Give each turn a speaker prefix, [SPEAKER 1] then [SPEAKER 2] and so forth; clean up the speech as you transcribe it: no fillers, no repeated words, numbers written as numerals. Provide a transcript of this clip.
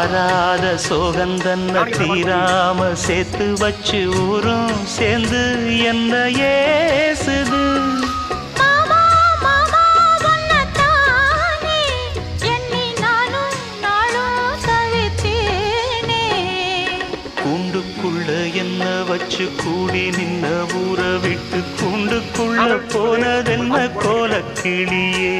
[SPEAKER 1] ஆராத சோகந்தன்ன தீராம சேர்த்து வச்சு ஊரும் சேர்ந்து என்ன ஏசுது. கூண்டுக்குள்ள என்ன வச்சு கூடி நின்ன ஊற விட்டு கூண்டுக்குள்ள போனதென்ன கோலக்கிளியே.